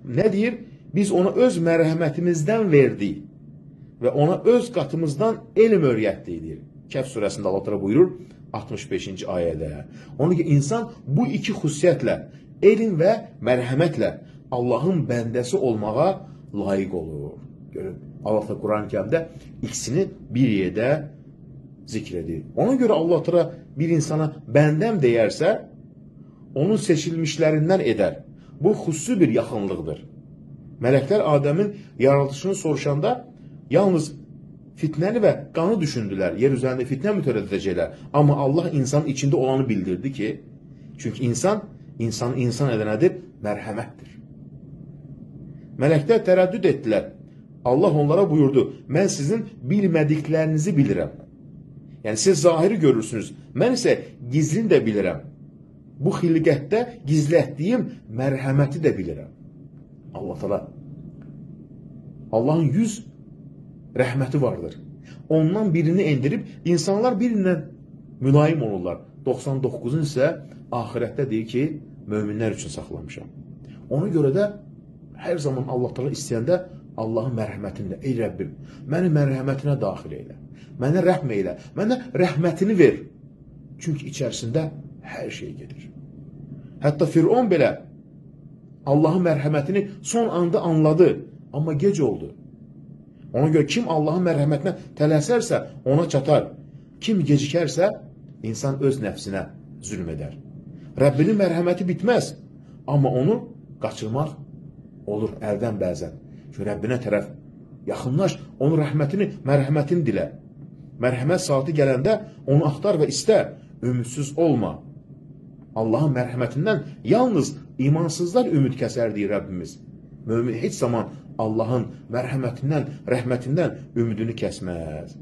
ne deyir? Biz ona öz mərhəmətimizdən verdik və ona öz qatımızdan elm öyrətdik, deyir. Kəhf surəsində Allah Teala buyurur 65-ci ayədə. Onun ki, insan bu iki xüsusiyyətlə, elm və mərhəmətlə Allahın bəndəsi olmağa layiq olur. Görün, Allah da Quran-ı Kərimdə ikisini bir yerdə zikr edir. Ona görə Allah Teala bir insana bəndəm deyərsə, onun seçilmişlərindən edər. Bu xüsusi bir yaxınlıqdır. Mələklər Adəmin yaradılışını soruşanda yalnız fitnəni və qanı düşündülər. Yer üzərində fitnə mi törədəcəklər? Amma Allah insanın içində olanı bildirdi ki, çünki insanı insan edən nədir? Mərhəmətdir. Mələklər tərəddüd etdilər. Allah onlara buyurdu, mən sizin bilmədiklərinizi bilirəm. Yəni siz zahiri görürsünüz, mən isə gizlini də bilirəm. Bu xilqətdə gizlətdiyim mərhəməti də bilirəm. Allah Teala, Allahın 100 rəhməti vardır. Ondan birini endirib, insanlar birindən mülayim olurlar. 99'un isə ahirətdə deyir ki, möminlər üçün saxlamışam. Ona görə də hər zaman Allah Teala istəyəndə Allahın mərhəmətində, ey Rəbbim, məni mərhəmətinə daxil eylə, mənə rəhm eylə, mənə rəhmətini ver. Çünki içərisində hər şey gedir. Hətta Firon belə Allahın mərhəmətini son anda anladı, amma gec oldu. Ona görə kim Allahın mərhəmətinə tələsərsə, ona çatar. Kim gecikərsə, insan öz nəfsinə zülm edər. Rəbbinin mərhəməti bitməz, amma onu qaçırmaq olur əldən bəzən. Çünki Rəbbinə tərəf yaxınlaş, onun rəhmətini, mərhəmətini dilə. Mərhəmət saati gələndə onu axtar və istə, ümidsiz olma. Allahın mərhəmətindən yalnız imansızlar ümid kəsər, deyir Rəbbimiz. Mömin heç zaman Allahın mərhəmətindən, rəhmətindən ümidini kəsməz.